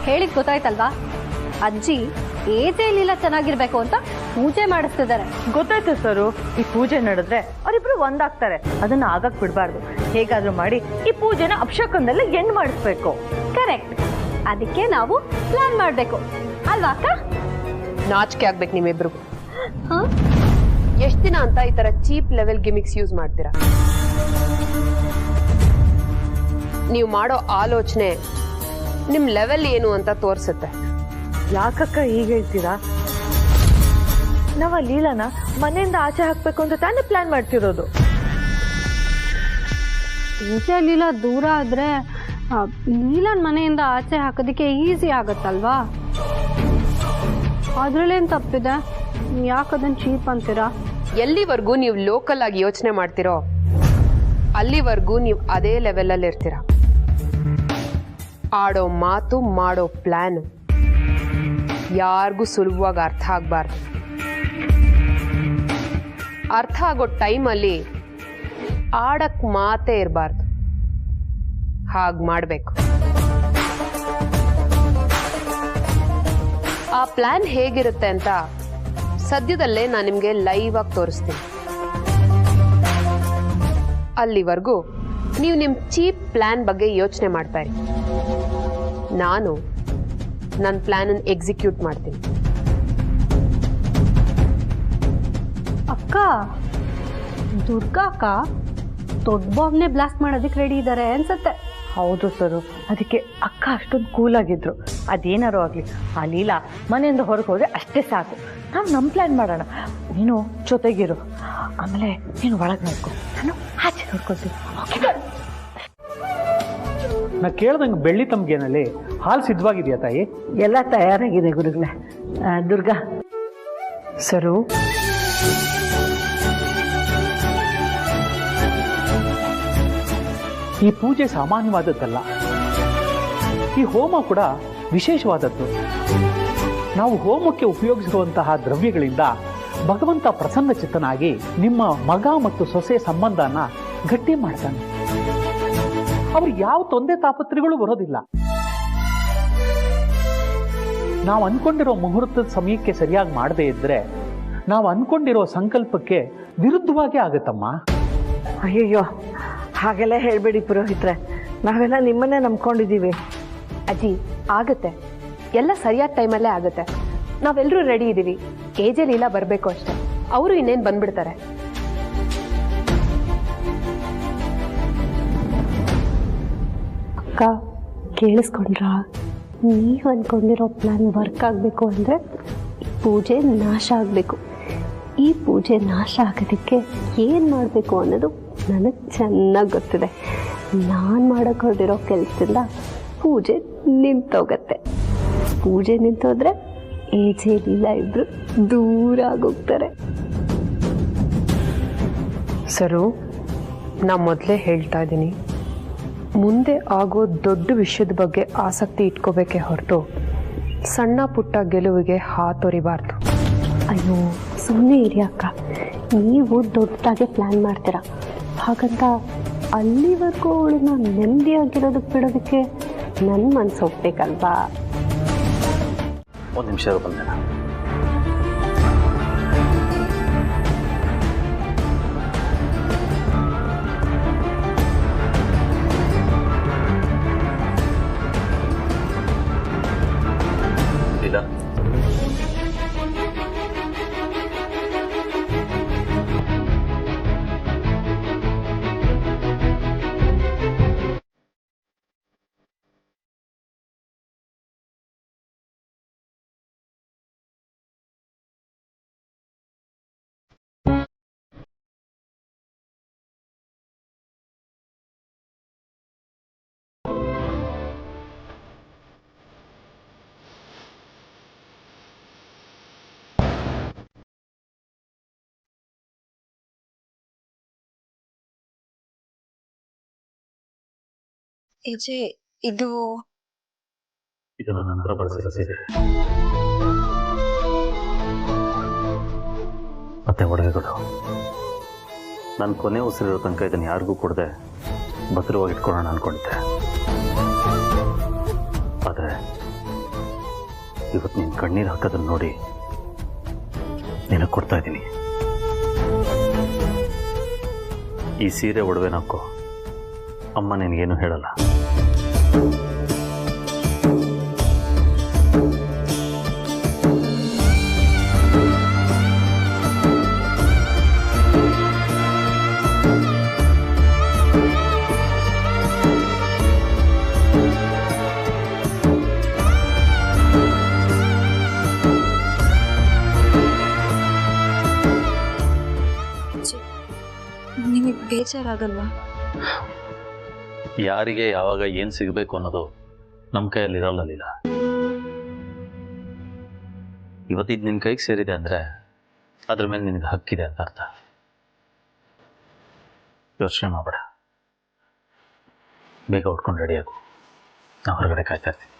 ಹೇಳಿದ್ ಗೊತ್ತಾಯ್ತಲ್ವಾ? ಅಜ್ಜಿ ಏಜೇಲಿಲ್ಲ ಚೆನ್ನಾಗಿರ್ಬೇಕು ಅಂತ ಪೂಜೆ ಮಾಡಿಸ್ತಿದ್ದಾರೆ. ಗೊತ್ತಾಯ್ತು ಸರು. ಈ ಪೂಜೆ ನಡೆದ್ರೆ ಅವರಿಬ್ರು ಒಂದಾಗ್ತಾರೆ. ಅದನ್ನ ಆಗಕ್ ಬಿಡ್ಬಾರ್ದು. ಹೇಗಾದ್ರೂ ಮಾಡಿ ಈ ಪೂಜೆನ ಅಪಶಕನದಲ್ಲಿ ಎಂಡ್ ಮಾಡಿಸ್ಬೇಕು. ಕರೆಕ್ಟ್. ಅದಕ್ಕೆ ನಾವು ಪ್ಲಾನ್ ಮಾಡ್ಬೇಕು ಅಲ್ವಾ ಅಕ್ಕ? ನಾಚಿಕೆ ಆಗ್ಬೇಕು ನಿಮ್ಮಿಬ್ರಿಗೂ. ಎಷ್ಟ್ ದಿನ ಅಂತ ಈ ತರ ಚೀಪ್ ಲೆವೆಲ್ ಗಿಮಿಕ್ಸ್ ಯೂಸ್ ಮಾಡ್ತೀರಾ? ನೀವು ಮಾಡೋ ಆಲೋಚನೆ ನಿಮ್ ಲೆವೆಲ್ ಏನು ಅಂತ ತೋರ್ಸುತ್ತೆ. ಯಾಕಕ್ಕ ಈಗ ಹೇಳ್ತೀರಾ? ನಾವ್ ಆ ಲೀಲಾನ ಮನೆಯಿಂದ ಆಚೆ ಹಾಕ್ಬೇಕು ಅಂತ ತಾನೇ ಪ್ಲಾನ್ ಮಾಡ್ತಿರೋದು. ಏಜೇಲಿಲ್ಲ ದೂರ ಆದ್ರೆ ಲೀಲಾನ್ ಮನೆಯಿಂದ ಆಚೆ ಹಾಕೋದಕ್ಕೆ ಈಸಿ ಆಗತ್ತಲ್ವಾ? ಅದ್ರಲ್ಲೇನ್ ತಪ್ಪಿದೆ? ಯಾಕದನ್ ಚೀಪ್ ಅಂತೀರಾ? ಎಲ್ಲಿವರೆಗೂ ನೀವು ಲೋಕಲ್ ಆಗಿ ಯೋಚನೆ ಮಾಡ್ತಿರೋ ಅಲ್ಲಿವರೆಗೂ ನೀವು ಅದೇ ಲೆವೆಲ್ ಅಲ್ಲಿ ಇರ್ತೀರ. ಆಡೋ ಮಾತು ಮಾಡೋ ಪ್ಲಾನ್ ಯಾರಿಗೂ ಸುಲಭವಾಗಿ ಅರ್ಥ ಆಗ್ಬಾರ್ದು. ಅರ್ಥ ಆಗೋ ಟೈಮಲ್ಲಿ ಆಡಕ್ ಮಾತೇ ಇರಬಾರ್ದು. ಹಾಗೆ ಮಾಡಬೇಕು. ಆ ಪ್ಲಾನ್ ಹೇಗಿರುತ್ತೆ ಅಂತ ಸದ್ಯದಲ್ಲೇ ನಾನು ನಿಮಗೆ ಲೈವ್ ಆಗಿ ತೋರಿಸ್ತೀನಿ. ಅಲ್ಲಿವರೆಗೂ ನೀವು ನಿಮ್ಮ ಚೀಪ್ ಪ್ಲಾನ್ ಬಗ್ಗೆ ಯೋಚನೆ ಮಾಡ್ತಾ ಇರಿ. ನಾನು ನನ್ನ ಪ್ಲಾನ್ ಅನ್ನು ಎಕ್ಸಿಕ್ಯೂಟ್ ಮಾಡ್ತೀನಿ. ಅಕ್ಕ, ದುರ್ಗಾ ಅಕ್ಕ ದೊಡ್ಡ ಬಾಂಬ್ನೆ ಬ್ಲಾಸ್ಟ್ ಮಾಡೋದಕ್ಕೆ ರೆಡಿ ಇದ್ದಾರೆ ಅನ್ಸತ್ತೆ. ಹೌದು ಸರು. ಅದಕ್ಕೆ ಅಕ್ಕ ಅಷ್ಟೊಂದು ಕೂಲ್ ಆಗಿದ್ರು. ಅದೇನಾರು ಆಗ್ಲಿ ಆ ಲೀಲಾ ಮನೆಯಿಂದ ಹೊರಗೆ ಹೋದ್ರೆ ಅಷ್ಟೇ ಸಾಕು. ನಾವು ನಮ್ಮ ಪ್ಲಾನ್ ಮಾಡೋಣ. ನೀನು ಜೊತೆಗಿರು. ಆಮೇಲೆ ನೀನು ಒಳಗೆ ನೋಡ್ಕೊ, ನಾನು ಆಚೆ ನೋಡ್ಕೊಳ್ತೀನಿ. ನಾ ಕೇಳ್ದಂಗೆ ಬೆಳ್ಳಿ ತಮ್ಗೇನಲ್ಲಿ ಹಾಲು ಸಿದ್ಧವಾಗಿದೆಯಾ ತಾಯಿ? ಎಲ್ಲ ತಯಾರಾಗಿದೆ ಗುರುಗಳೇ. ದುರ್ಗಾ ಸರು, ಈ ಪೂಜೆ ಸಾಮಾನ್ಯವಾದದ್ದಲ್ಲ. ಈ ಹೋಮ ಕೂಡ ವಿಶೇಷವಾದದ್ದು. ನಾವು ಹೋಮಕ್ಕೆ ಉಪಯೋಗಿಸಿರುವಂತಹ ದ್ರವ್ಯಗಳಿಂದ ಭಗವಂತ ಪ್ರಸನ್ನ ಚಿತ್ತನಾಗಿ ನಿಮ್ಮ ಮಗ ಮತ್ತು ಸೊಸೆ ಸಂಬಂಧನ ಗಟ್ಟಿ ಮಾಡ್ತಾನೆ. ಅವ್ರಿಗೆ ಯಾವ ತೊಂದರೆ ತಾಪತ್ರೆಗಳು ಬರೋದಿಲ್ಲ. ನಾವು ಅನ್ಕೊಂಡಿರೋ ಮುಹೂರ್ತದ ಸಮಯಕ್ಕೆ ಸರಿಯಾಗಿ ಮಾಡದೇ ಇದ್ರೆ ನಾವು ಅನ್ಕೊಂಡಿರೋ ಸಂಕಲ್ಪಕ್ಕೆ ವಿರುದ್ಧವಾಗಿ ಆಗುತ್ತಮ್ಮ. ಅಯ್ಯಯ್ಯೋ, ಹಾಗೆಲ್ಲ ಹೇಳ್ಬೇಡಿ ಪುರೋಹಿತ್ರೆ. ನಾವೆಲ್ಲ ನಿಮ್ಮನ್ನೇ ನಂಬ್ಕೊಂಡಿದ್ದೀವಿ. ಅಜ್ಜಿ ಆಗತ್ತೆ, ಎಲ್ಲ ಸರಿಯಾದ ಟೈಮಲ್ಲೇ ಆಗತ್ತೆ. ನಾವೆಲ್ಲರೂ ರೆಡಿ ಇದ್ದೀವಿ. ಏಜಲ್ಲಿ ಇಲ್ಲ ಬರಬೇಕು ಅಷ್ಟೆ. ಅವರು ಇನ್ನೇನು ಬಂದ್ಬಿಡ್ತಾರೆ. ಅಕ್ಕ ಕೇಳಿಸ್ಕೊಂಡ್ರ? ನೀವು ಅನ್ಕೊಂಡಿರೋ ಪ್ಲಾನ್ ವರ್ಕ್ ಆಗಬೇಕು ಅಂದರೆ ಪೂಜೆ ನಾಶ ಆಗಬೇಕು. ಈ ಪೂಜೆ ನಾಶ ಆಗೋದಕ್ಕೆ ಏನು ಮಾಡಬೇಕು ಅನ್ನೋದು ನನಗೆ ಚೆನ್ನಾಗಿ ಗೊತ್ತಿದೆ. ನಾನು ಮಾಡೋಕ್ಕೆ ಹೊರಟಿರೋ ಕೆಲಸದಿಂದ ಪೂಜೆ ನಿಂತೋಗತ್ತೆ. ಪೂಜೆ ನಿಂತೋದ್ರೆ ಏಜೇಲಿಲ್ಲ ಇಬ್ರು ದೂರ ಆಗೋಗ್ತಾರೆ. ಸರು, ನಾ ಮೊದಲೇ ಹೇಳ್ತಾ ಇದ್ದೀನಿ, ಮುಂದೆ ಆಗೋ ದೊಡ್ಡ ವಿಷಯದ ಬಗ್ಗೆ ಆಸಕ್ತಿ ಇಟ್ಕೋಬೇಕೇ ಹೊರತು ಸಣ್ಣ ಪುಟ್ಟ ಗೆಲುವಿಗೆ ಹಾತೊರಿಬಾರ್ದು. ಅಯ್ಯೋ ಸುಮ್ಮನೆ ಇರಿ ಅಕ್ಕ. ನೀವು ದೊಡ್ಡದಾಗೆ ಪ್ಲ್ಯಾನ್ ಮಾಡ್ತೀರಾ. ಹಾಗಂತ ಅಲ್ಲಿವರೆಗೂ ಅವಳನ್ನ ನೆಮ್ಮದಿಯಾಗಿರೋದಕ್ಕೆ ಬಿಡೋದಕ್ಕೆ ನನ್ನ ಮನಸ್ಸು ಹೋಗ್ಬೇಕಲ್ವಾ? ಒಂದು ನಿಮಿಷ ಬಂದೆ. ಇಲ್ಲ ಇದು ನನ್ನ ನಂತರ ಬಳಸಿ ಮತ್ತೆ ಒಡವೆಗಳು. ನಾನು ಕೊನೆ ಉಸಿರಿರೋ ತನಕ ಇದನ್ನು ಯಾರಿಗೂ ಕೊಡದೆ ಭದ್ರವಾಗಿ ಇಟ್ಕೊಳ್ಳೋಣ ಅನ್ಕೊಂಡಿದ್ದೆ. ಆದರೆ ಇವತ್ತು ನೀನು ಕಣ್ಣೀರು ಹಾಕೋದನ್ನ ನೋಡಿ ನಿನಗೆ ಕೊಡ್ತಾ ಇದ್ದೀನಿ. ಈ ಸೀರೆ ಒಡವೆನಾಕೋ, ಅಮ್ಮ ನಿನಗೇನು ಹೇಳಲ್ಲ. ನಿಮಗೆ ಬೇಜಾರಾಗಲ್ವಾ? ಯಾರಿಗೆ ಯಾವಾಗ ಏನು ಸಿಗಬೇಕು ಅನ್ನೋದು ನಮ್ಮ ಕೈಯಲ್ಲಿರಲ್ಲ ಲೀಲಾ. ಇವತ್ತಿದ್ದು ನಿನ್ನ ಕೈಗೆ ಸೇರಿದೆ ಅಂದರೆ ಅದ್ರ ಮೇಲೆ ನಿನಗೆ ಹಕ್ಕಿದೆ ಅಂತ ಅರ್ಥ. ಯೋಚನೆ ಮಾಡಬೇಡ, ಬೇಗ ಉಟ್ಕೊಂಡು ರೆಡಿ ಆಗು. ನಾ ಹೊರಗಡೆ ಕಾಯ್ತಾ ಇರ್ತೀನಿ.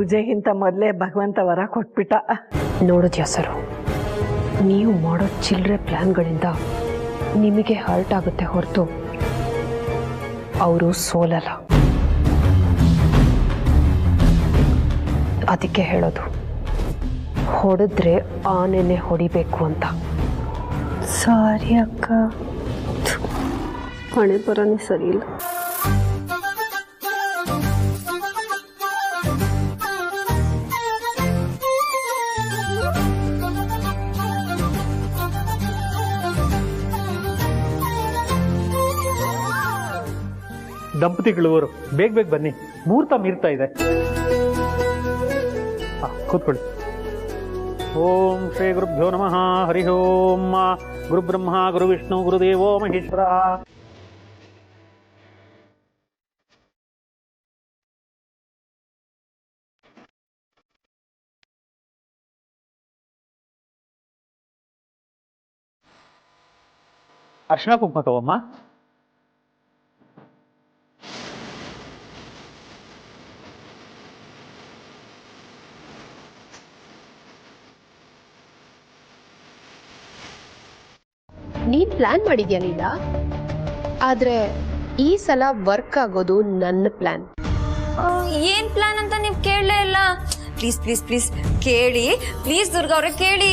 ಪೂಜೆಗಿಂತ ಮೊದಲೇ ಭಗವಂತ ವರ ಕೊಟ್ಬಿಟ್ಟ. ನೋಡಿದ್ಯಾ ಸರು, ನೀವು ಮಾಡೋ ಚಿಲ್ಲರೆ ಪ್ಲ್ಯಾನ್ಗಳಿಂದ ನಿಮಗೆ ಹರ್ಟ್ ಆಗುತ್ತೆ ಹೊರತು ಅವರು ಸೋಲಲ್ಲ. ಅದಕ್ಕೆ ಹೇಳೋದು, ಹೊಡೆದ್ರೆ ಆನೆನೆ ಹೊಡಿಬೇಕು ಅಂತ. ಸಾರಿ ಅಕ್ಕ, ಹಣೆ ಬರನೇ ಸರಿ ಇಲ್ಲ. ದಂಪತಿಗಳವರು ಬೇಗ ಬೇಗ ಬನ್ನಿ, ಮುಹೂರ್ತ ಮೀರ್ತಾ ಇದೆ. ಕೂತ್ಕೊಳ್ಳಿ. ಓಂ ಶ್ರೀ ಗುರುಭ್ಯೋ ನಮಃ. ಹರಿ ಓಂ. ಗುರು ಬ್ರಹ್ಮ ಗುರು ವಿಷ್ಣು ಗುರುದೇವೋ ಮಹೇಶ್ವರ. ಅರ್ಶಿನ ಕುಂಕುಮ ತಗೋಮ್ಮ. ನೀನ್ ಪ್ಲಾನ್ ಮಾಡಿದ್ಯಾ ಲೀಲಾ, ಆದ್ರೆ ಈ ಸಲ ವರ್ಕ್ ಆಗೋದು ನನ್ನ ಪ್ಲಾನ್. ಏನ್ ಪ್ಲಾನ್ ಅಂತ ನೀವು ಕೇಳಲೇ ಇಲ್ಲ. ಪ್ಲೀಸ್ ಪ್ಲೀಸ್ ಪ್ಲೀಸ್ ಕೇಳಿ, ಪ್ಲೀಸ್ ದುರ್ಗಾ ಅವ್ರೆ ಕೇಳಿ.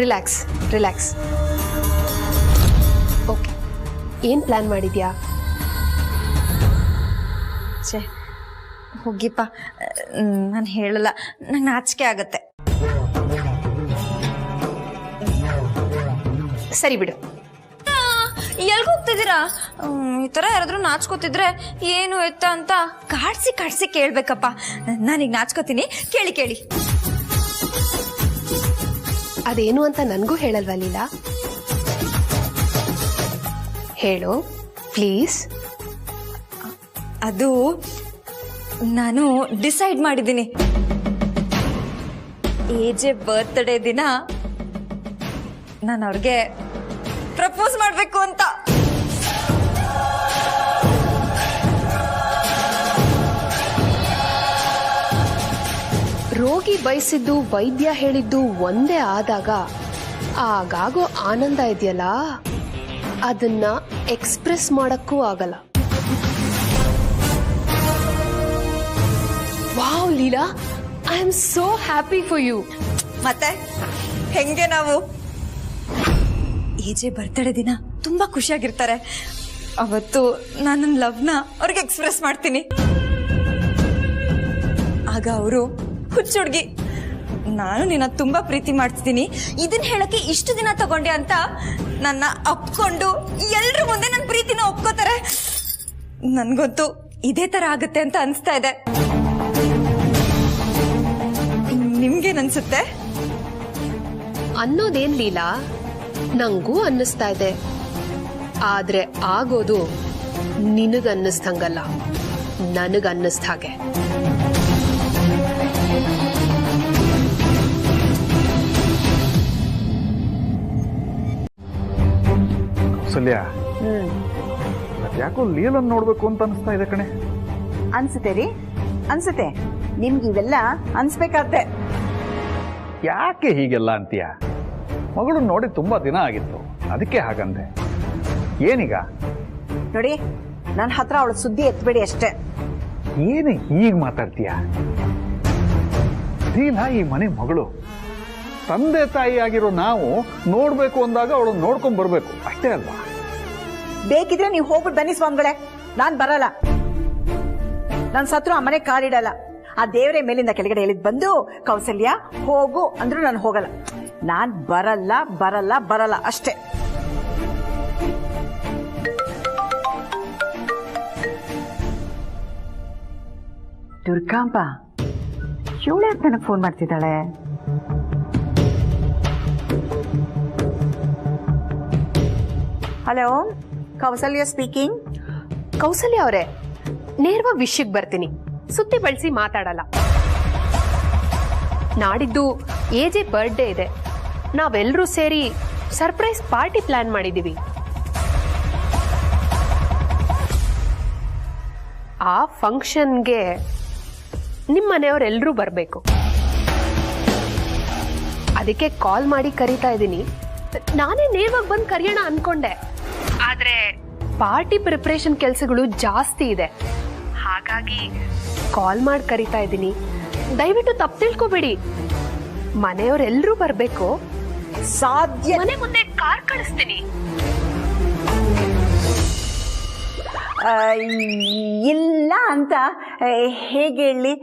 Relax relax. ಓಕೆ, ಏನ್ ಪ್ಲಾನ್ ಮಾಡಿದ್ಯಾ? ಛೇ ಹೋಗಿಪ್ಪ, ನಾನು ಹೇಳಲ್ಲ, ನಂಗೆ ನಾಚಿಕೆ ಆಗತ್ತೆ. ಸರಿ ಬಿಡು. ಎಲ್ಗ ಹೋಗ್ತಿದ್ದೀರಾ? ಈ ತರ ಯಾರಾದ್ರೂ ನಾಚ್ಕೋತಿದ್ರೆ ಏನು ಎತ್ತ ಅಂತ ಕಾಡ್ಸಿ ಕಾಡ್ಸಿ ಕೇಳ್ಬೇಕಪ್ಪ. ನಾನೀಗ ನಾಚ್ಕೋತೀನಿ, ಕೇಳಿ ಕೇಳಿ. ಅದೇನು ಅಂತ ನನಗೂ ಹೇಳಲ್ವಾ ಲೀಲಾ? ಹೇಳು ಪ್ಲೀಸ್. ಅದು ನಾನು ಡಿಸೈಡ್ ಮಾಡಿದ್ದೀನಿ. ಎಜೆ ಬರ್ತ್ಡೇ ದಿನ ನಾನು ಅವ್ರಿಗೆ ಪ್ರಪೋಸ್ ಮಾಡ್ಬೇಕು ಅಂತ. ರೋಗಿ ಬಯಸಿದ್ದು ವೈದ್ಯ ಹೇಳಿದ್ದು ಒಂದೇ ಆದಾಗ ಆಗಾಗೋ ಆನಂದ ಇದೆಯಲ್ಲ, ಅದನ್ನ ಎಕ್ಸ್ಪ್ರೆಸ್ ಮಾಡಕ್ಕೂ ಆಗಲ್ಲ. Wow Leela, I am so happy for you. ಮತ್ತೆ ಹೆಂಗೆ ನಾವು ಎಜೆ ಬರ್ತಡೇ ದಿನ ತುಂಬಾ ಖುಷಿಯಾಗಿರ್ತಾರೆ. ಅವತ್ತು ನಾನು ನನ್ನ ಲವ್ನ ಅವ್ರಿಗೆ ಎಕ್ಸ್ಪ್ರೆಸ್ ಮಾಡ್ತೀನಿ. ಆಗ ಅವರು ಹುಚ್ಚುಡ್ಗಿ, ನಾನು ನಿನ್ನ ತುಂಬಾ ಪ್ರೀತಿ ಮಾಡ್ತಿದ್ದೀನಿ, ಇದನ್ನ ಹೇಳಕ್ಕೆ ಇಷ್ಟು ದಿನ ತಗೊಂಡೆ ಅಂತ ನನ್ನ ಅಪ್ಕೊಂಡು ಎಲ್ರ ಮುಂದೆ ನನ್ನ ಪ್ರೀತಿನ ಒಪ್ಕೋತಾರೆ. ನನ್ಗಂತೂ ಇದೇ ತರ ಆಗುತ್ತೆ ಅಂತ ಅನ್ಸ್ತಾ ಇದೆ. ನಿಮ್ಗೇನನ್ಸುತ್ತೆ? ಅನ್ನೋದೇನ್ ಲೀಲಾ, ನಂಗೂ ಅನ್ನಿಸ್ತಾ ಇದೆ. ಆದ್ರೆ ಆಗೋದು ನಿನಗನ್ನಿಸ್ದಂಗಲ್ಲ, ನನಗನ್ನಿಸ್ದ ಹಾಗೆ. ಕೌಸಲ್ಯ, ಯಾಕೋ ಲೀಲನ್ ನೋಡ್ಬೇಕು ಅಂತ ಅನಿಸ್ತಾ ಇದೆ ಕಣೆ. ಅನ್ಸುತ್ತೆ ರೀ, ಅನ್ಸುತ್ತೆ. ನಿಮ್ಗೆ ಇವೆಲ್ಲ ಅನ್ಸ್ಬೇಕಾದ್ರೆ ಯಾಕೆ ಹೀಗೆಲ್ಲ ಅಂತೀಯ? ಮಗಳು ನೋಡಿ ತುಂಬಾ ದಿನ ಆಗಿತ್ತು, ಅದಕ್ಕೆ ಹಾಗಂದೆ. ಏನೀಗ? ನೋಡಿ, ನನ್ನ ಹತ್ರ ಅವಳ ಸುದ್ದಿ ಎತ್ಬೇಡಿ ಅಷ್ಟೇ. ಏನು ಹೀಗೆ ಮಾತಾಡ್ತೀಯ? ಲೀಲಾ ಈ ಮನೆ ಮಗಳು, ತಂದೆ ತಾಯಿ ಆಗಿರೋ ನಾವು ನೋಡ್ಬೇಕು ಅಂದಾಗ ಅವಳು ನೋಡ್ಕೊಂಡ್ ಬರ್ಬೇಕು ಅಷ್ಟೇ ಅಲ್ವಾ? ಬೇಕಿದ್ರೆ ನೀವು ಹೋಗ್ಬಿಟ್ಟು ಬನ್ನಿ ಸ್ವಾಮಿಗಳೇ, ನಾನ್ ಬರಲ್ಲ. ನನ್ ಸತ್ರು ಆ ಮನೆ ಕಾಲಿಡಲ್ಲ. ಆ ದೇವರೇ ಮೇಲಿಂದ ಕೆಳಗಡೆ ಹೇಳಿದ್ ಬಂದು ಕೌಸಲ್ಯ ಹೋಗು ಅಂದ್ರೂ ನಾನು ಹೋಗಲ್ಲ. ನಾನ್ ಬರಲ್ಲ ಬರಲ್ಲ ಬರಲ್ಲ ಅಷ್ಟೇ. ದುರ್ಗಾಂಬ ಇವಳೆ ನನಗೆ ಫೋನ್ ಮಾಡ್ತಿದ್ದಾಳೆ. Hello, Kausalya speaking. ಕೌಸಲ್ಯ ಅವರೇ, ನೇರವಾಗಿ ವಿಷಯಕ್ಕೆ ಬರ್ತೀನಿ, ಸುತ್ತಿ ಬಳಸಿ ಮಾತಾಡಲ್ಲ. ನಾಡಿದ್ದು ಎಜೆ ಬರ್ಡೇ ಇದೆ. ನಾವೆಲ್ಲರೂ ಸೇರಿ ಸರ್ಪ್ರೈಸ್ ಪಾರ್ಟಿ ಪ್ಲಾನ್ ಮಾಡಿದೀವಿ. ಆ ಫಂಕ್ಷನ್ಗೆ ನಿಮ್ಮ ಮನೆಯವರೆಲ್ಲರೂ ಬರಬೇಕು. ಅದಕ್ಕೆ ಕಾಲ್ ಮಾಡಿ ಕರೀತಾ ಇದ್ದೀನಿ. ನಾನೇ ನೇರವಾಗಿ ಬಂದು ಕರೆಯೋಣ ಅನ್ಕೊಂಡೆ, ಆದ್ರೆ ಪಾರ್ಟಿ ಪ್ರಿಪರೇಷನ್ ಕೆಲಸಗಳು ಜಾಸ್ತಿ ಇದೆ. ಹಾಗಾಗಿ ಕಾಲ್ ಮಾಡಿ ಕರೀತಾ ಇದ್ದೀನಿ. ದಯವಿಟ್ಟು ತಪ್ಪು ತಿಳ್ಕೊಬೇಡಿ. ಮನೆಯವರೆಲ್ಲರೂ ಬರಬೇಕು. ಸಾಧ್ಯ ಮನೆ ಮುಂದೆ ಕಾರ್ ಕಳಿಸ್ತೀನಿ. ಇಲ್ಲ ಅಂತ ಹೇಗೆ ಹೇಳಿ?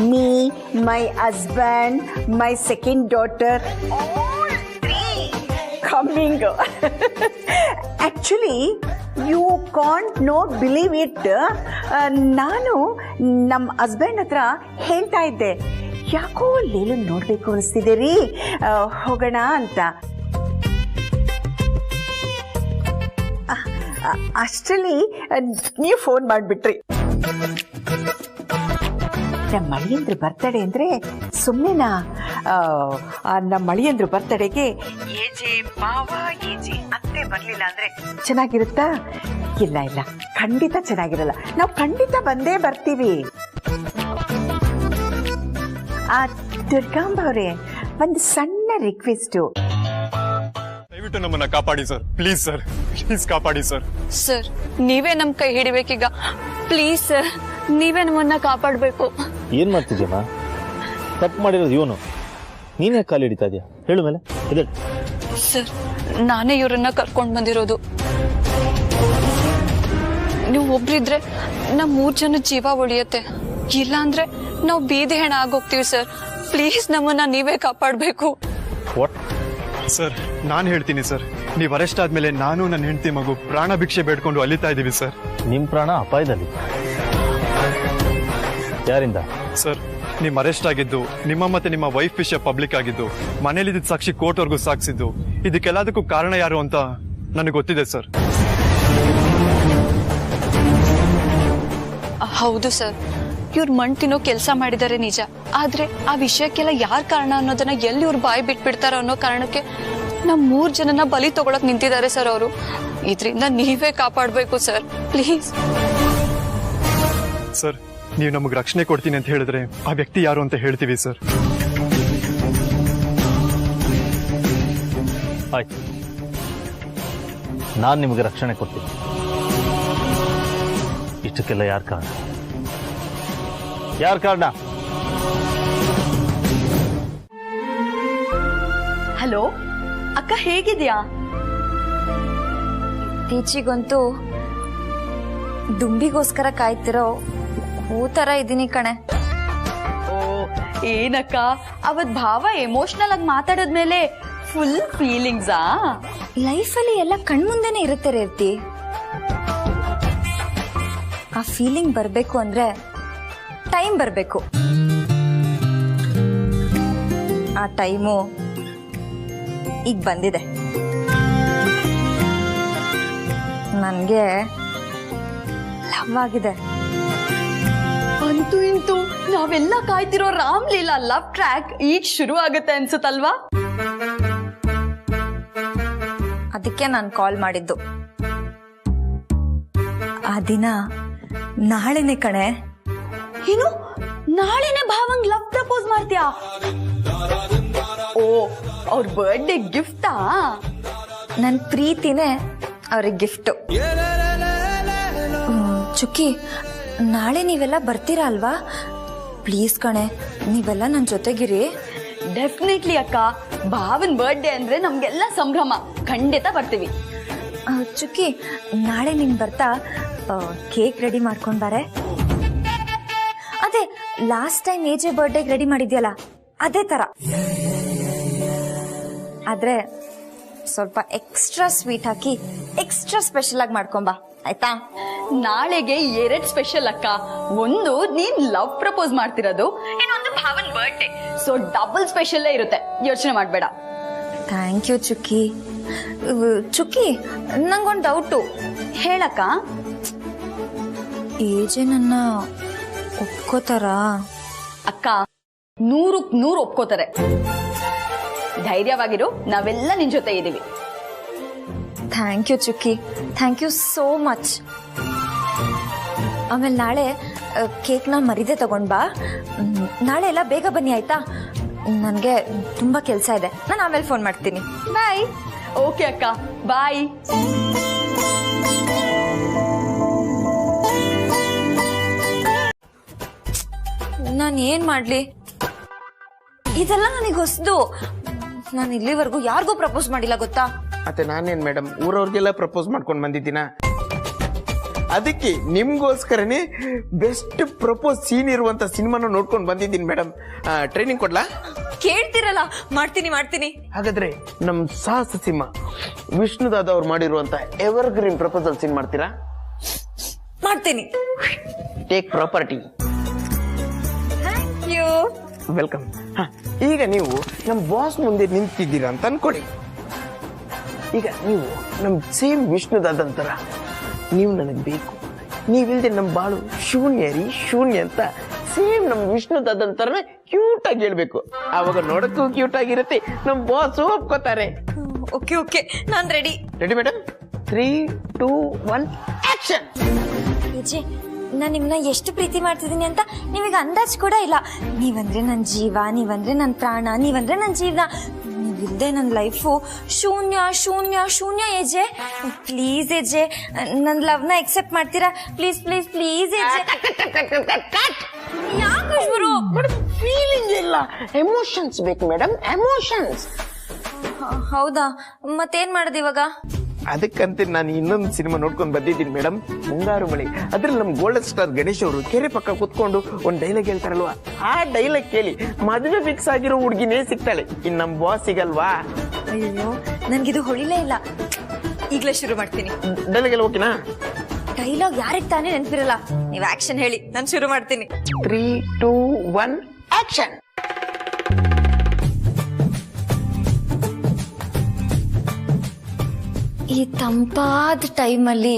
Me, my husband, my second daughter coming. Actually you can't no believe it. ನಾನು ನಮ್ಮ ಹಸ್ಬೆಂಡ್ ಹತ್ರ ಹೇಳ್ತಾ ಇದ್ದೆ, ಯಾಕೋ ಲೀಲನ್ ನೋಡ್ಬೇಕು ಅನಿಸ್ತಿದೆ ರೀ, ಹೋಗೋಣ ಅಂತ. ಅಷ್ಟರಲ್ಲಿ ನೀವು ಫೋನ್ ಮಾಡಿಬಿಟ್ರಿ. ನಮ್ಮ ಮಳಿಯಂದ್ರ ಬರ್ತಡೇ ಅಂದ್ರೆ ಸುಮ್ಮನೆನಾ? ನಮ್ಮ ಮಳಿಯಂದ್ರ ಬರ್ತಡೇಗೆ ಏಜೆ ಮಾವ ಏಜೆ ಅತ್ತೆ ಬರ್ಲಿಲ್ಲ ಅಂದ್ರೆ ಚೆನ್ನಾಗಿರುತ್ತಾ? ಇಲ್ಲ ಇಲ್ಲ, ಖಂಡಿತ ಚೆನ್ನಾಗಿರಲ್ಲ. ನಾವು ಖಂಡಿತ ಬಂದೇ ಬರ್ತೀವಿ. ದುರ್ಗಾಂಬ ಅವರೇ, ಒಂದು ಸಣ್ಣ ರಿಕ್ವೆಸ್ಟು. ದಯವಿಟ್ಟು ನಮ್ಮನ್ನ ಕಾಪಾಡಿ ಸರ್, ಪ್ಲೀಸ್ ಸರ್, ಪ್ಲೀಸ್ ಕಾಪಾಡಿ ಸರ್. ಸರ್, ನೀವೇ ನಮ್ ಕೈ ಹಿಡಿಬೇಕೀಗ. ಪ್ಲೀಸ್ ಸರ್, ನೀವೇ ನಮ್ಮನ್ನ ಕಾಪಾಡಬೇಕು. ಏನ್ ಮಾಡ್ತಿದ್ಯಮ್ಮ? ತಪ್ಪು ಮಾಡಿರೋದು ಇವನು, ನೀನೇ ಕಾಲು ಹಿಡಿತಾ ಇದೆಯಾ? ಹೇಳು ಮೇಲೆ ಇದೆ. ಸರ್, ನಾನೇ ಇವ್ರನ್ನ ಕರ್ಕೊಂಡ್ ಬಂದಿರೋದು. ನೀವು ಒಬ್ರಿದ್ರೆ ನಮ್ 3 ಜನ ಜೀವ ಉಳಿಯತ್ತೆ. ಇಲ್ಲ ಅಂದ್ರೆ ನಾವು ಬೀದಿ ಹೆಣ ಆಗೋಗ್ತೀವಿ ಸರ್. ಪ್ಲೀಸ್ ನಮ್ಮನ್ನ ನೀವೇ ಕಾಪಾಡಬೇಕು. ಸರ್, ನಾನು ಹೇಳ್ತೀನಿ ಸರ್, ನೀವು ಅರೆಸ್ಟ್ ಆದ್ಮೇಲೆ ನಾನು ನನ್ನ ಹೆಂಡತಿ ಮಗು ಪ್ರಾಣ ಭಿಕ್ಷೆ ಬೇಡ್ಕೊಂಡು ಅಲಿತಾ ಇದೀವಿ ಸರ್. ನಿಮ್ ಪ್ರಾಣ ಅಪಾಯದಲ್ಲಿ? ಯಾರಿಂದ? ಸರ್, ನಿಮ್ ಅರೆಸ್ಟ್ ಆಗಿದ್ದು, ನಿಮ್ಮ ಮತ್ತೆ ನಿಮ್ಮ ವೈಫ್ ವಿಷಯ ಪಬ್ಲಿಕ್ ಆಗಿದ್ದು, ಮನೇಲಿದ್ದ ಸಾಕ್ಷಿ ಕೋರ್ಟ್ವರೆಗೂ ಸಾಗಿಸಿದ್ದು, ಇದಕ್ಕೆಲ್ಲದಕ್ಕೂ ಕಾರಣ ಯಾರು ಅಂತ ನನಗೆ ಗೊತ್ತಿದೆ ಸರ್. ಹೌದು ಸರ್, ಇವ್ರು ಮಣ್ ತಿನ್ನೋ ಕೆಲಸ ಮಾಡಿದ್ದಾರೆ ನಿಜ. ಆದ್ರೆ ಆ ವಿಷಯಕ್ಕೆಲ್ಲ ಯಾರ್ ಕಾರಣ ಅನ್ನೋದನ್ನ ಎಲ್ಲಿ ಇವ್ರು ಬಾಯಿ ಬಿಟ್ಬಿಡ್ತಾರೋ ಅನ್ನೋ ಕಾರಣಕ್ಕೆ ನಮ್ 3 ಜನನ ಬಲಿ ತಗೊಳಕ್ ನಿಂತಿದ್ದಾರೆ ಸರ್ ಅವರು. ಇದ್ರಿಂದ ನೀವೇ ಕಾಪಾಡ್ಬೇಕು ಸರ್, ಪ್ಲೀಸ್. ಸರ್, ನೀವು ನಮಗೆ ರಕ್ಷಣೆ ಕೊಡ್ತೀನಿ ಅಂತ ಹೇಳಿದ್ರೆ ಆ ವ್ಯಕ್ತಿ ಯಾರು ಅಂತ ಹೇಳ್ತೀವಿ ಸರ್. ಆಯ್ತು, ನಾನು ನಿಮಗೆ ರಕ್ಷಣೆ ಕೊಡ್ತೀನಿ. ಇಷ್ಟಕ್ಕೆಲ್ಲ ಯಾರು ಕಾರಣ? ಹಲೋ ಅಕ್ಕ, ಹೇಗಿದ್ಯಾ? ಇತ್ತೀಚಿಗಂತೂ ದುಂಬಿಗೋಸ್ಕರ ಕಾಯ್ತಿರೋ ಹೂ ತರ ಇದೀನಿ ಕಣೆ. ಓ ಏನಕ್ಕ, ಅವತ್ ಭಾವ ಎಮೋಷನಲ್ ಆಗಿ ಮಾತಾಡದ್ಮೇಲೆ ಫುಲ್ ಫೀಲಿಂಗ್ಸಾ? ಲೈಫಲ್ಲಿ ಎಲ್ಲ ಕಣ್ಮುಂದೆನೆ ಇರುತ್ತೆ ರೇವತಿ. ಆ ಫೀಲಿಂಗ್ ಬರ್ಬೇಕು ಅಂದ್ರೆ ಟೈಮ್ ಬರ್ಬೇಕು. ಆ ಟೈಮು ಈಗ ಬಂದಿದೆ. ನನ್ಗೆ ಲವ್ ಆಗಿದೆ. ಅಂತೂ ಇಂತೂ ನಾವೆಲ್ಲ ಕಾಯ್ತಿರೋ ರಾಮ್ಲೀಲಾ ಲವ್ ಟ್ರ್ಯಾಕ್ ಈಗ ಶುರು ಆಗುತ್ತೆ ಅನ್ಸುತ್ತಲ್ವಾ? ಅದಕ್ಕೆ ನಾನು ಕಾಲ್ ಮಾಡಿದ್ದು. ಆ ದಿನ ನಾಳೆನೆ ಕಣೆ. ಏನು, ನಾಳೆನೆ ಭಾವಂಗ್ ಲವ್ ಪ್ರಪೋಸ್ ಮಾಡ್ತೀಯಾ? ಓ, ಅವ್ರ ಬರ್ಡೇ ಗಿಫ್ಟಾ? ನನ್ನ ಪ್ರೀತಿನೇ ಅವ್ರಿಗೆ ಗಿಫ್ಟು. ಚುಕ್ಕಿ, ನಾಳೆ ನೀವೆಲ್ಲ ಬರ್ತೀರಾ ಅಲ್ವಾ? ಪ್ಲೀಸ್ ಕಣೆ, ನೀವೆಲ್ಲ ನನ್ನ ಜೊತೆಗಿರಿ. ಡೆಫಿನೆಟ್ಲಿ ಅಕ್ಕ, ಭಾವನ್ ಬರ್ಡೇ ಅಂದ್ರೆ ನಮ್ಗೆಲ್ಲ ಸಂಭ್ರಮ. ಖಂಡಿತ ಬರ್ತೀವಿ. ಚುಕ್ಕಿ, ನಾಳೆ ನೀನ್ ಬರ್ತಾ ಕೇಕ್ ರೆಡಿ ಮಾಡ್ಕೊಂಡ್ ಬಾರೆ. ಅದೇ ಲಾಸ್ಟ್ ಟೈಮ್ ಏಜೆ ಬರ್ಡೇಗೆ ರೆಡಿ ಮಾಡಿದ್ಯಲ್ಲ ಅದೇ ತರ, ಆದ್ರೆ ಸ್ವಲ್ಪ ಎಕ್ಸ್ಟ್ರಾ ಸ್ವೀಟ್ ಹಾಕಿ ಎಕ್ಸ್ಟ್ರಾ ಸ್ಪೆಷಲ್ ಆಗಿ ಮಾಡ್ಕೊಂಬಾ, ಆಯ್ತಾ? ನಾಳೆಗೆ 2 ಸ್ಪೆಷಲ್ ಅಕ್ಕ. ಒಂದು ನೀನ್ ಲವ್ ಪ್ರಪೋಸ್ ಮಾಡ್ತಿರೋದು, ಇನ್ನೊಂದು ಭಾವನ್ ಬರ್ಡೇ. ಸೊ ಡಬಲ್ ಸ್ಪೆಷಲ್ಲೇ ಇರುತ್ತೆ, ಯೋಚನೆ ಮಾಡ್ಬೇಡ. ಥ್ಯಾಂಕ್ ಯು ಚುಕ್ಕಿ. ಚುಕ್ಕಿ, ನಂಗೊಂದು ಡೌಟು. ಹೇಳಕ್ಕ. ಏಜೆ ನನ್ನ ಒಪ್ಕೋತಾರ? ಅಕ್ಕ 100ಕ್ಕೆ 100 ಒಪ್ಕೋತಾರೆ. ಧೈರ್ಯವಾಗಿರು, ನಾವೆಲ್ಲ ನಿನ್ ಜೊತೆ ಇದೀವಿ. ಥ್ಯಾಂಕ್ ಯು ಚುಕ್ಕಿ, ಥ್ಯಾಂಕ್ ಯು ಸೋ ಮಚ್. ಆಮೇಲೆ ನಾಳೆ ಕೇಕ್ನ ಮರಿದೆ ತಗೊಂಡ್ ಬಾ. ನಾಳೆ ಎಲ್ಲ ಬೇಗ ಬನ್ನಿ ಆಯ್ತಾ? ನನಗೆ ತುಂಬಾ ಕೆಲಸ ಇದೆ. ನಾನು ಆಮೇಲೆ ಫೋನ್ ಮಾಡ್ತೀನಿ. ಬಾಯ್. ಓಕೆ ಅಕ್ಕ, ಬಾಯ್. ನಾನು ಏನ್ ಮಾಡ್ಲಿ? ಇದೆಲ್ಲ ನನಗೆ ಹೊಸದು. ನಾನು ಇಲ್ಲಿವರೆಗೂ ಯಾರಿಗೂ ಪ್ರಪೋಸ್ ಮಾಡಿಲ್ಲ ಗೊತ್ತಾ? ಮತ್ತೆ ನಾನೇನ್ ಮೇಡಮ್ ಊರವ್ರಿಗೆಲ್ಲ ಪ್ರಪೋಸ್ ಮಾಡ್ಕೊಂಡು ಬಂದಿದ್ದೀನ. ಅದಕ್ಕೆ ನಿಮ್ಗೋಸ್ಕರನೇ ಬೆಸ್ಟ್ ಪ್ರಪೋಸ್ ಸೀನ್ ಇರುವಂತ ಸಿನಿಮಾನ ನೋಡ್ಕೊಂಡು ಬಂದಿದ್ದೀನಿ ಮೇಡಮ್. ಟ್ರೈನಿಂಗ್ ಕೊಡ್ಲಾ? ಕೇಳ್ತಿರಲ್ಲ, ಮಾಡ್ತೀನಿ ಮಾಡ್ತೀನಿ. ಹಾಗಾದ್ರೆ ನಮ್ ಸಾಹಸ ಸಿಂಹ ವಿಷ್ಣುದಾದ ಅವ್ರು ಮಾಡಿರುವಂತ ಎವರ್ ಗ್ರೀನ್ ಪ್ರಪೋಸಲ್ ಸೀನ್ ಮಾಡ್ತೀರಾ? ಮಾಡ್ತೀನಿ. Take property. Thank you. Welcome. ಈಗ ನೀವು ನಮ್ ಬಾಸ್ ಮುಂದೆ ನಿಂತಿದ್ದೀರಾ ಅಂತ ಅನ್ಕೊಳ್ಳಿ. ಈಗ ನೀವು ನಮ್ ಸೇಮ್ ವಿಷ್ಣುದಾದಂತರ ನೀವು ನನಗೆ ಬೇಕು, ನೀವಿಲ್ದೆ ನಮ್ ಬಾಳು ಶೂನ್ಯ ರೀ ಶೂನ್ಯ ಅಂತ ಸೇಮ್ ನಮ್ ವಿಷ್ಣುದಾದಂತರ ಕ್ಯೂಟ್ ಆಗಿ ಹೇಳ್ಬೇಕು. ಅವಾಗ ನೋಡಕ್ಕೂ ಕ್ಯೂಟ್ ಆಗಿರುತ್ತೆ, ನಮ್ ಬಾಸ್ ಒಪ್ಕೋತಾರೆ. ಓಕೆ ಓಕೆ, ನಾನ್ ready. Ready madam? 3, 2, 1 action. Vijay, ನಾನು ನಿಮ್ಮನ್ನ ಎಷ್ಟು ಪ್ರೀತಿ ಮಾಡ್ತಿದ್ದೀನಿ ಅಂತ ನಿಮಗೆ ಅಂದಾಜ್ ಕೂಡ ಇಲ್ಲ. ನೀವಂದ್ರೆ ನನ್ನ ಜೀವ, ನೀವಂದ್ರೆ ನನ್ನ ಪ್ರಾಣ, ನೀವಂದ್ರೆ ನನ್ನ ಜೀವನ. ನೀವಿಲ್ದೆ ನನ್ನ ಲೈಫು ಶೂನ್ಯ ಶೂನ್ಯ ಶೂನ್ಯ. ಏಜೆ, ಪ್ಲೀಸ್ ಏಜೆ, ನನ್ನ ಲವ್ನ ಎಕ್ಸೆಪ್ಟ್ ಮಾಡ್ತೀರಾ? ಪ್ಲೀಸ್ ಪ್ಲೀಸ್ ಪ್ಲೀಸ್ ಏಜೆ. ಯಾಕೆ ಗುರು? ಫೀಲಿಂಗ್ ಇಲ್ಲ, ಎಮೋಷನ್ಸ್ ಬೇಕು ಮೇಡಮ್, ಎಮೋಷನ್ಸ್. ಹೌದಾ? ಮತ್ತೇನ್ ಮಾಡೋದು ಇವಾಗ? ಅದಕ್ಕಂತೆ ನಾನು ಇನ್ನೊಂದು ಸಿನಿಮಾ ನೋಡ್ಕೊಂಡು ಬಂದಿದ್ದೀನಿ ಮೇಡಮ್, ಮುಂಗಾರು ಮಳೆ. ಅದ್ರಲ್ಲಿ ನಮ್ ಗೋಲ್ಡನ್ ಸ್ಟಾರ್ ಗಣೇಶ್ ಅವರು ಕೆರೆ ಪಕ್ಕ ಕುತ್ಕೊಂಡು ಒಂದ್ ಡೈಲಾಗ್ ಹೇಳ್ತಾರಲ್ವಾ, ಆ ಡೈಲಾಗ್ ಕೇಳಿ ಮದುವೆ ಫಿಕ್ಸ್ ಆಗಿರೋ ಹುಡುಗಿನೇ ಸಿಗ್ತಾಳೆ, ಇನ್ ನಮ್ ಬಾಸ್ ಸಿಗಲ್ವಾ? ಅಯ್ಯೋ, ನನ್ಗಿದು ಹೊಳಿಲೇ ಇಲ್ಲ. ಈಗ್ಲೇ ಶುರು ಮಾಡ್ತೀನಿ. ಡೈಲಾಗ್ ಎಲ್ಲ ಓಕೆನಾ? ಡೈಲಾಗ್ ಯಾರಿಗೆ ತಾನೇ ನೆನಪಿರಲ್ಲ. ನೀವು ಆಕ್ಷನ್ ಹೇಳಿ, ನಾನು ಶುರು ಮಾಡ್ತೀನಿ. 3, 2, 1 ಆಕ್ಷನ್. ಈ ತಂಪಾದ ಟೈಮಲ್ಲಿ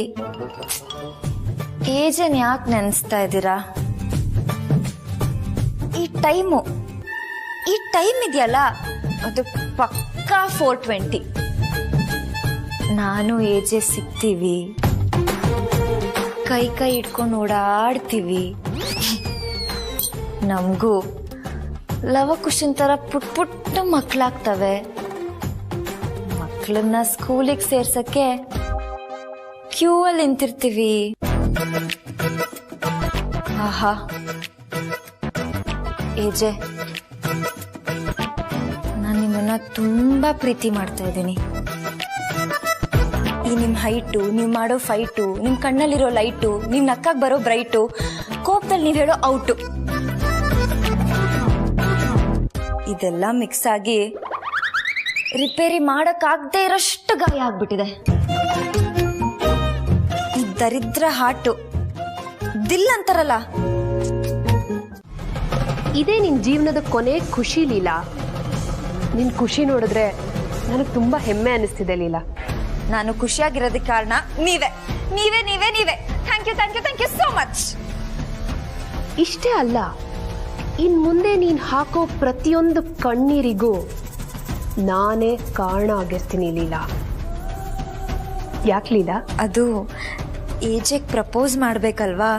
ಏಜನ್ ಯಾಕೆ ನೆನೆಸ್ತಾ ಇದ್ದೀರಾ? ಈ ಟೈಮ್ ಇದೆಯಲ್ಲ, ಅದು ಪಕ್ಕಾ 420. ನಾನು ಏಜೆ ಸಿಗ್ತೀವಿ, ಕೈ ಕೈ ಇಟ್ಕೊಂಡು ಓಡಾಡ್ತೀವಿ. ನಮಗೂ ಲವಕುಶನ್ ಥರ ಪುಟ್ಟ ಪುಟ್ಟ ಮಕ್ಕಳಾಗ್ತವೆ. ಮಕ್ಕಳನ್ನ ಸ್ಕೂಲಿಗೆ ಸೇರ್ಸಕ್ಕೆ ಕ್ಯೂ ಅಲ್ಲಿ ನಿಂತಿರ್ತೀವಿ. ಆಹಾ ಏಜೆ, ನಾನು ನಿಮ್ಮನ್ನ ತುಂಬಾ ಪ್ರೀತಿ ಮಾಡ್ತಾ ಇದ್ದೀನಿ. ಈ ನಿಮ್ಮ ಹೈಟು, ನೀವು ಮಾಡೋ ಫೈಟು, ನಿಮ್ಮ ಕಣ್ಣಲ್ಲಿರೋ ಲೈಟು, ನೀವು ನಕ್ಕಾಗ ಬರೋ ಬ್ರೈಟು, ಕೋಪದಲ್ಲಿ ನೀವು ಹೇಳೋ ಔಟು, ಇದೆಲ್ಲ ಮಿಕ್ಸ್ ಆಗಿ ರಿಪೇರಿ ಮಾಡಕ್ಕಾಗದೇ ಇರೋಷ್ಟು ಗಾಯ ಆಗ್ಬಿಟ್ಟಿದೆ. ಈ ದರಿದ್ರ ಹಾಟು ದಿಲ್ ಅಂತಾರಲ್ಲ, ಇದೇ ನಿನ್ನ ಜೀವನದ ಕೊನೆ ಖುಷಿ ಲೀಲಾ. ನಿನ್ನ ಖುಷಿ ನೋಡಿದ್ರೆ ನನಗೆ ತುಂಬಾ ಹೆಮ್ಮೆ ಅನಿಸ್ತಿದೆ ಲೀಲಾ. ನಾನು ಖುಷಿಯಾಗಿರೋದಕ್ಕೆ ಕಾರಣ ನೀವೇ ನೀವೇ ನೀವೇ ನೀವೇ. Thank you thank you thank you so much. ಇಷ್ಟೇ ಅಲ್ಲ, ಇನ್ ಮುಂದೆ ನೀನು ಹಾಕೋ ಪ್ರತಿಯೊಂದು ಕಣ್ಣೀರಿಗೂ ನಾನೇ ಕಾರಣ ಆಗಿರ್ತೀನಿ ಲೀಲಾ. ಯಾಕೆ ಲೀಲಾ? ಅದು ಏಜೆಗೆ ಪ್ರಪೋಸ್ ಮಾಡ್ಬೇಕಲ್ವಾ,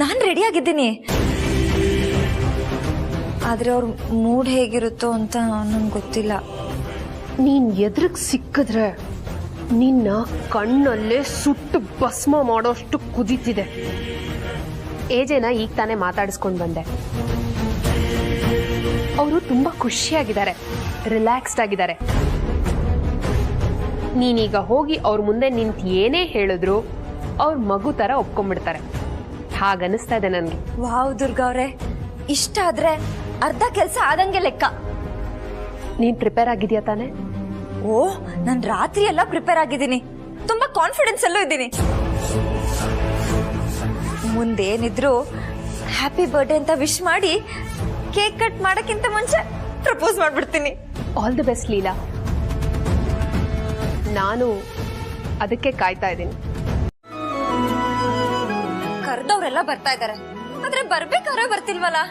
ನಾನು ರೆಡಿ ಆಗಿದ್ದೀನಿ. ಆದ್ರೆ ಅವ್ರ ಮೂಡ್ ಹೇಗಿರುತ್ತೋ ಅಂತ ನನಗೆ ಗೊತ್ತಿಲ್ಲ. ನೀನ್ ಎದುರಿಗೆ ಸಿಕ್ಕಿದ್ರೆ ನಿನ್ನ ಕಣ್ಣಲ್ಲೇ ಸುಟ್ಟು ಭಸ್ಮ ಮಾಡೋಷ್ಟು ಕುದೀತಿದೆ. ಏಜೆನ ಈಗ ತಾನೇ ಮಾತಾಡಿಸ್ಕೊಂಡು ಬಂದೆ. ಅವರು ತುಂಬಾ ಖುಷಿಯಾಗಿದ್ದಾರೆ, ರಿಲ್ಯಾಕ್ಸ್ಡ್ ಆಗಿದ್ದಾರೆ. ನೀನೀಗ ಹೋಗಿ ಅವ್ರ ಮುಂದೆ ನಿಂತು ಏನೇ ಹೇಳಿದ್ರು ಅವ್ರ ಮಗು ತರ ಒಪ್ಕೊಂಡ್ಬಿಡ್ತಾರೆ. ಹಾಗನ್ನಿಸ್ತಾ ಇದೆ ನನ್ಗೆ. ವಾವ್ ದುರ್ಗಾ ಅವ್ರೆ, ಇಷ್ಟ ಆದ್ರೆ ಅರ್ಧ ಕೆಲಸ ಆದಂಗೆ ಲೆಕ್ಕ. ನೀನ್ ಪ್ರಿಪೇರ್ ಆಗಿದ್ಯಾ ತಾನೆ? ಓ, ನಾನು ರಾತ್ರಿ ಎಲ್ಲ ಪ್ರಿಪೇರ್ ಆಗಿದ್ದೀನಿ, ತುಂಬಾ ಕಾನ್ಫಿಡೆನ್ಸ್ ಅಲ್ಲೂ ಇದ್ದೀನಿ. ಮುಂದೇನಿದ್ರು ಹ್ಯಾಪಿ ಬರ್ಡೇ ಅಂತ ವಿಶ್ ಮಾಡಿ ಕೇಕ್ ಕಟ್ ಮಾಡಕ್ಕಿಂತ ಮುಂಚೆ ಪ್ರಪೋಸ್ ಮಾಡ್ಬಿಡ್ತೀನಿ. All the best Leela. ನಾನು ಅದಕ್ಕೆ ಕಾಯ್ತಾ ಇದ್ದೀನಿ. ಕರೆದವ್ರೆಲ್ಲ ಬರ್ತಾ ಇದಾರೆ, ಆದ್ರೆ ಬರ್ಬೇಕಾದ್ರೆ ಬರ್ತಿಲ್ವಲ್ಲ,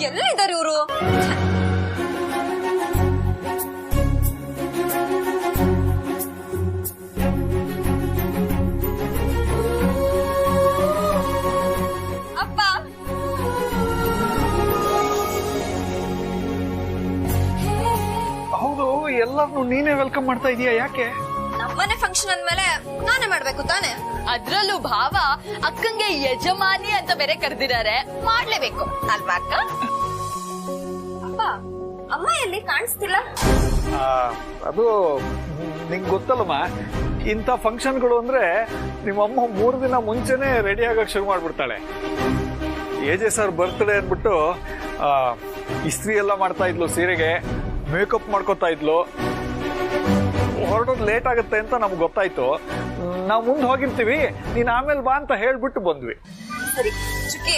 ಎಲ್ಲಿದ್ದಾರೆ ಇವರು? ಅಪ್ಪ, ಹೌದು, ಎಲ್ಲರನ್ನು ನೀನೇ ವೆಲ್ಕಮ್ ಮಾಡ್ತಾ ಇದೀಯಾ? ಯಾಕೆ? ನಮ್ಮನೆ ಫಂಕ್ಷನ್ ಅಂದ್ಮೇಲೆ ನಾನೇ ಮಾಡ್ಬೇಕು ತಾನೆ. ಅದ್ರಲ್ಲೂ ಭಾವ ಅಕ್ಕಂಗೆ ಯಜಮಾನಿ ಅಂತ ಬೇರೆ ಕರೆದಿದ್ದಾರೆ, ಮಾಡ್ಲೇಬೇಕು ಅಲ್ವಾ ಅಕ್ಕ? ಅಪ್ಪ, ಅಮ್ಮ ಎಲ್ಲಿ ಕಾಣಿಸ್ತಿಲ್ಲ? ಅದು ನಿಂಗೆ ಗೊತ್ತಲ್ಲಮ್ಮ, ಇಂಥ ಫಂಕ್ಷನ್ಗಳು ಅಂದ್ರೆ ನಿಮ್ಮಮ್ಮ 3 ದಿನ ಮುಂಚೆನೆ ರೆಡಿ ಆಗಕ್ಕೆ ಶುರು ಮಾಡ್ಬಿಡ್ತಾಳೆ. ಏಜೆ ಸರ್ ಬರ್ತ್ಡೇ ಅಂದ್ಬಿಟ್ಟು ಇಸ್ತ್ರಿ ಎಲ್ಲ ಮಾಡ್ತಾ ಇದ್ಲು, ಸೀರೆಗೆ ಮೇಕಪ್ ಮಾಡ್ಕೊತಾ ಇದ್ಲು. ಹೊರಡೋದು ಲೇಟ್ ಆಗುತ್ತೆ ಅಂತ ನಮ್ಗೆ ಗೊತ್ತಾಯ್ತು. ನಾವು ಮುಂದೆ ಹೋಗಿರ್ತೀವಿ, ನೀನ್ ಆಮೇಲೆ ಬಾ ಅಂತ ಹೇಳ್ಬಿಟ್ಟು ಬಂದ್ವಿ. ಸರಿ ಚುಕ್ಕಿ,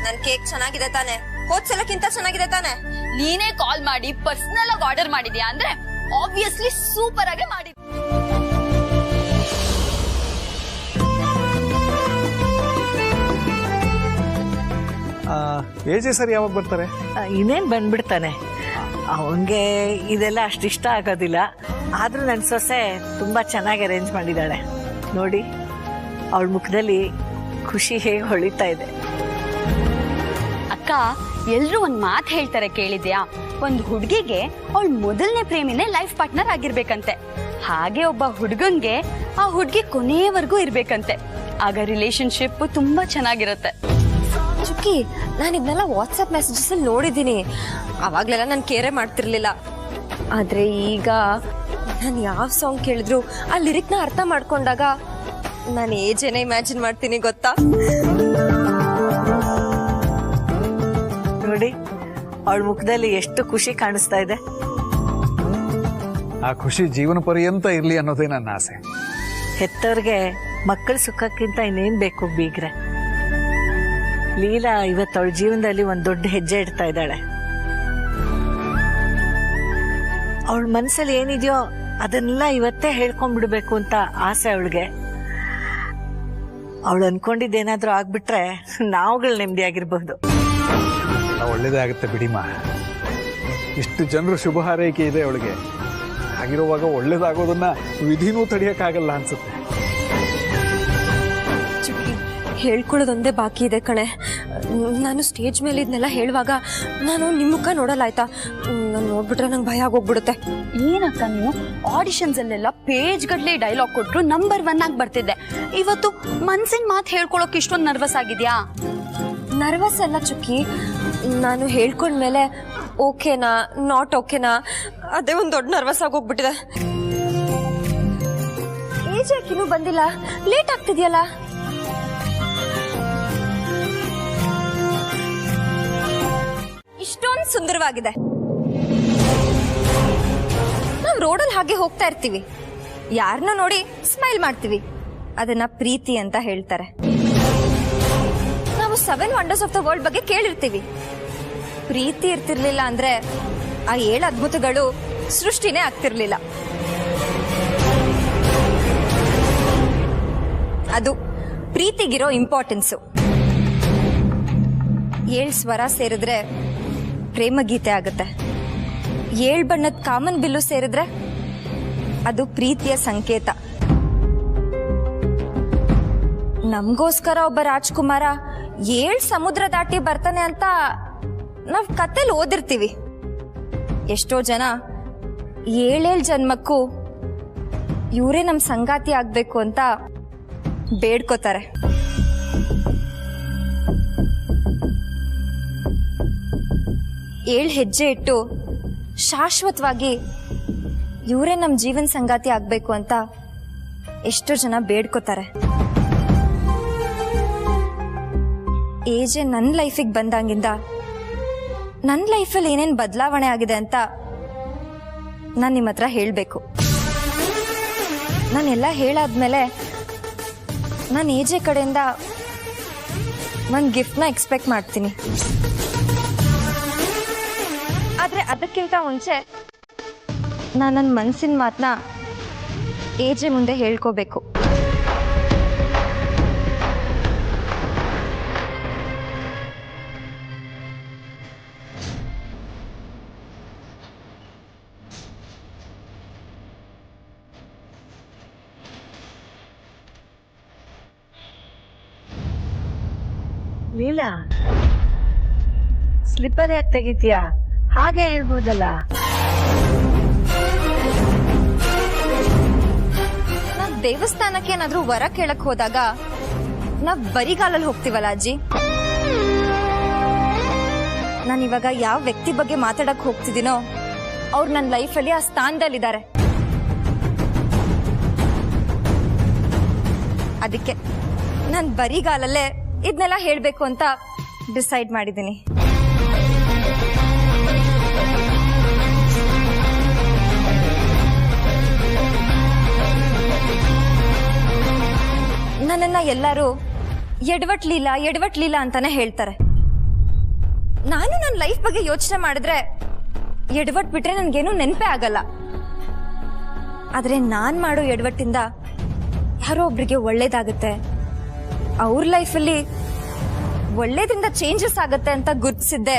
ನನ್ ಕೇಕ್ ಚೆನ್ನಾಗಿದೆ ತಾನೆ? ಹೋದ್ಸಲಕ್ಕಿಂತ ಚೆನ್ನಾಗಿದೆ ತಾನೆ? ನೀನೇ ಕಾಲ್ ಮಾಡಿ ಪರ್ಸನಲ್ ಆಗಿ ಆರ್ಡರ್ ಮಾಡಿದ್ಯಾ ಅಂದ್ರೆ ಆಬ್ವಿಯಸ್ಲಿ ಸೂಪರ್ ಆಗಿ ಮಾಡಿ. ಏಜೆ ಸರ್ ಯಾವಾಗ ಬರ್ತಾರೆ? ಇನ್ನೇನ್ ಬಂದ್ಬಿಡ್ತಾನೆ. ಅವನ್ಗೆ ಇದೆಲ್ಲ ಅಷ್ಟಿಷ್ಟ ಆಗೋದಿಲ್ಲ. ಆದ್ರೂ ನನ್ನ ಸೊಸೆ ತುಂಬಾ ಚೆನ್ನಾಗಿ ಅರೇಂಜ್ ಮಾಡಿದ್ದಾಳೆ. ನೋಡಿ, ಅವಳ ಮುಖದಲ್ಲಿ ಖುಷಿ ಹೇಗೆ ಹೊಳಿತಾ ಇದೆ. ಅಕ್ಕ, ಎಲ್ರು ಒಂದ್ ಮಾತು ಹೇಳ್ತಾರೆ ಕೇಳಿದ್ಯಾ? ಒಂದ್ ಹುಡ್ಗಿಗೆ ಅವಳ ಮೊದಲನೇ ಪ್ರೇಮಿನೇ ಲೈಫ್ ಪಾರ್ಟ್ನರ್ ಆಗಿರ್ಬೇಕಂತೆ. ಹಾಗೆ ಒಬ್ಬ ಹುಡ್ಗನ್ಗೆ ಆ ಹುಡ್ಗಿ ಕೊನೆಯವರೆಗೂ ಇರ್ಬೇಕಂತೆ. ಆಗ ರಿಲೇಶನ್ಶಿಪ್ ತುಂಬಾ ಚೆನ್ನಾಗಿರುತ್ತೆ. ಚುಕ್ಕಿ, ನಾನು ಇದನ್ನೆಲ್ಲ ವಾಟ್ಸ್ಆಪ್ ಮೆಸೇಜಸ್ ಅಲ್ಲಿ ನೋಡಿದ್ದೀನಿ. ಅವಾಗ್ಲೆಲ್ಲ ನಾನು ಕೇರೆ ಮಾಡ್ತಿರ್ಲಿಲ್ಲ. ಆದ್ರೆ ಈಗ ನಾನು ಯಾವ ಸಾಂಗ್ ಕೇಳಿದ್ರು ಆ ಲಿರಿಕ್ನ ಅರ್ಥ ಮಾಡ್ಕೊಂಡಾಗ ನಾನು ಏಜೇನ ಇಮ್ಯಾಜಿನ್ ಮಾಡ್ತೀನಿ, ಗೊತ್ತಾ? ನೋಡಿ, ಅವಳ ಮುಖದಲ್ಲಿ ಎಷ್ಟು ಖುಷಿ ಕಾಣಿಸ್ತಾ ಇದೆ. ಆ ಖುಷಿ ಜೀವನ ಪರ್ಯಂತ ಇರ್ಲಿ ಅನ್ನೋದೇ ನನ್ನ ಆಸೆ. ಹೆತ್ತವ್ರಿಗೆ ಮಕ್ಕಳ ಸುಖಕ್ಕಿಂತ ಇನ್ನೇನ್ ಬೇಕು ಬೀಗ್ರೆ. ಲೀಲಾ ಇವತ್ತು ಅವಳ ಜೀವನದಲ್ಲಿ ಒಂದ್ ದೊಡ್ಡ ಹೆಜ್ಜೆ ಇಡ್ತಾ ಇದ್ದಾಳೆ. ಅವಳ ಮನಸ್ಸಲ್ಲಿ ಏನಿದೆಯೋ ಅದನ್ನೆಲ್ಲ ಇವತ್ತೇ ಹೇಳ್ಕೊಂಡ್ಬಿಡ್ಬೇಕು ಅಂತ ಆಸೆ ಅವಳಿಗೆ. ಅವಳು ಅನ್ಕೊಂಡಿದ್ದೇನಾದ್ರೂ ಆಗ್ಬಿಟ್ರೆ ನಾವುಗಳು ನೆಮ್ಮದಿಯಾಗಿರ್ಬಹುದು. ಒಳ್ಳೇದೇ ಆಗುತ್ತೆ ಬಿಡಿಮಾ. ಇಷ್ಟು ಜನರು ಶುಭ ಹಾರೈಕೆ ಇದೆ ಅವಳಿಗೆ. ಹಾಗಿರುವಾಗ ಒಳ್ಳೇದಾಗೋದನ್ನ ವಿಧಿನೂ ತಡೆಯೋಕ್ಕಾಗಲ್ಲ ಅನ್ಸುತ್ತೆ. ಹೇಳ್ಕೊಳ್ಳೋದೊಂದೇ ಬಾಕಿ ಇದೆ ಕಣೆ. ನಾನು ಸ್ಟೇಜ್ ಮೇಲೆ ಇದನ್ನೆಲ್ಲ ಹೇಳುವಾಗ ನಾನು ನಿಮ್ಮ ಮುಖ ನೋಡಲ್ಲ ಆಯ್ತಾ? ನಾನು ನೋಡ್ಬಿಟ್ರೆ ನಂಗೆ ಭಯ ಆಗೋಗ್ಬಿಡುತ್ತೆ. ಏನಕ್ಕ ನೀನು ಆಡಿಷನ್ಸ್ ಅಲ್ಲೆಲ್ಲ ಪೇಜ್ ಗಟ್ಲೆ ಡೈಲಾಗ್ ಕೊಟ್ರು ನಂಬರ್ 1 ಆಗಿ ಬರ್ತಿದ್ದೆ. ಇವತ್ತು ಮನ್ಸಿನ ಮಾತು ಹೇಳ್ಕೊಳಕ್ ಇಷ್ಟೊಂದು ನರ್ವಸ್ ಆಗಿದ್ಯಾ? ನರ್ವಸ್ ಅಲ್ಲ ಚುಕ್ಕಿ, ನಾನು ಹೇಳ್ಕೊಂಡ್ಮೇಲೆ ಓಕೆನಾ ನಾಟ್ ಓಕೆನಾ ಅದೇ ಒಂದು ದೊಡ್ಡ ನರ್ವಸ್ ಆಗೋಗ್ಬಿಟ್ಟಿದೆ. ಏಜ್ ಯಾಕಿನ್ನೂ ಬಂದಿಲ್ಲ? ಲೇಟ್ ಆಗ್ತಿದ್ಯಲ್ಲ? ಇಷ್ಟೊಂದು ಸುಂದರವಾಗಿದೆ. ನಾವು ರೋಡಲ್ಲಿ ಹಾಗೆ ಹೋಗ್ತಾ ಇರ್ತೀವಿ, ಯಾರನ್ನ ನೋಡಿ ಸ್ಮೈಲ್ ಮಾಡ್ತೀವಿ, ಅದನ್ನ ಪ್ರೀತಿ ಅಂತ ಹೇಳ್ತಾರೆ. ನಾವು 7 ವಂಡರ್ಸ್ ಆಫ್ ದ ವರ್ಲ್ಡ್ ಬಗ್ಗೆ ಕೇಳಿರ್ತೀವಿ. ಪ್ರೀತಿ ಇರ್ತಿರ್ಲಿಲ್ಲ ಅಂದ್ರೆ ಆ 7 ಅದ್ಭುತಗಳು ಸೃಷ್ಟಿನೇ ಆಗ್ತಿರ್ಲಿಲ್ಲ. ಅದು ಪ್ರೀತಿಗಿರೋ ಇಂಪಾರ್ಟೆನ್ಸು. 7 ಸ್ವರ ಸೇರಿದ್ರೆ ಪ್ರೇಮ ಗೀತೆ ಆಗುತ್ತೆ. 7 ಬಣ್ಣದ ಕಾಮನ್ ಬಿಲ್ಲು ಸೇರಿದ್ರೆ ಅದು ಪ್ರೀತಿಯ ಸಂಕೇತ. ನಮಗೋಸ್ಕರ ಒಬ್ಬ ರಾಜ್ಕುಮಾರ 7 ಸಮುದ್ರ ದಾಟಿ ಬರ್ತಾನೆ ಅಂತ ನಾವ್ ಕತೆಲಿ ಓದಿರ್ತೀವಿ. ಎಷ್ಟೋ ಜನ 7 ಜನ್ಮಕ್ಕೂ ಇವರೇ ನಮ್ ಸಂಗಾತಿ ಆಗ್ಬೇಕು ಅಂತ ಬೇಡ್ಕೋತಾರೆ. ಏಳು ಹೆಜ್ಜೆ ಇಟ್ಟು ಶಾಶ್ವತವಾಗಿ ಇವರೇ ನಮ್ಮ ಜೀವನ ಸಂಗಾತಿ ಆಗ್ಬೇಕು ಅಂತ ಎಷ್ಟೋ ಜನ ಬೇಡ್ಕೋತಾರೆ. ಏಜೆ ನನ್ನ ಲೈಫಿಗೆ ಬಂದಾಗಿಂದ ನನ್ನ ಲೈಫಲ್ಲಿ ಏನೇನು ಬದಲಾವಣೆ ಆಗಿದೆ ಅಂತ ನಾನು ನಿಮ್ಮ ಹತ್ರ ಹೇಳಬೇಕು. ನಾನೆಲ್ಲ ಹೇಳಾದ್ಮೇಲೆ ನಾನು ಏಜೆ ಕಡೆಯಿಂದ ಒಂದು ಗಿಫ್ಟ್ನ ಎಕ್ಸ್ಪೆಕ್ಟ್ ಮಾಡ್ತೀನಿ. ಆದರೆ ಅದಕ್ಕಿಂತ ಮುಂಚೆ ನಾನು ನನ್ನ ಮನಸ್ಸಿನ ಮಾತನ್ನ ಏಜೆ ಮುಂದೆ ಹೇಳ್ಕೋಬೇಕು. ಲೀಲಾ, ಸ್ಲಿಪ್ಪರ್ ಯಾಕೆ ತೆಗಿತೀಯಾ? ಹಾಗೆ ಹೇಳ್ಬೋದಲ್ಲ. ನಾವ್ ದೇವಸ್ಥಾನಕ್ಕೆ ಏನಾದ್ರೂ ವರ ಕೇಳಕ್ ಹೋದಾಗ ನಾವ್ ಬರಿಗಾಲಲ್ಲಿ ಹೋಗ್ತೀವಲ್ಲ ಅಜ್ಜಿ. ನಾನಿವಾಗ ಯಾವ ವ್ಯಕ್ತಿ ಬಗ್ಗೆ ಮಾತಾಡಕ್ ಹೋಗ್ತಿದ್ದೀನೋ ಅವ್ರು ನನ್ನ ಲೈಫಲ್ಲಿ ಆ ಸ್ಥಾನದಲ್ಲಿದ್ದಾರೆ. ಅದಕ್ಕೆ ನಾನು ಬರಿಗಾಲಲ್ಲೇ ಇದನ್ನೆಲ್ಲ ಹೇಳ್ಬೇಕು ಅಂತ ಡಿಸೈಡ್ ಮಾಡಿದ್ದೀನಿ. ನನ್ನನ್ನ ಎಲ್ಲರೂ ಎಡವಟ್ ಲೀಲಾ ಅಂತಾನೆ ಹೇಳ್ತಾರೆ. ನಾನು ನನ್ನ ಲೈಫ್ ಬಗ್ಗೆ ಯೋಚನೆ ಮಾಡಿದ್ರೆ ಎಡವಟ್ ಬಿಟ್ರೆ ನನ್ಗೇನು ನೆನಪೇ ಆಗಲ್ಲ. ಆದ್ರೆ ನಾನ್ ಮಾಡೋ ಎಡವಟ್ಟಿಂದ ಯಾರೋ ಒಬ್ರಿಗೆ ಒಳ್ಳೇದಾಗುತ್ತೆ, ಅವ್ರ ಲೈಫಲ್ಲಿ ಒಳ್ಳೇದಿಂದ ಚೇಂಜಸ್ ಆಗುತ್ತೆ ಅಂತ ಗುರ್ತಿಸಿದ್ದೆ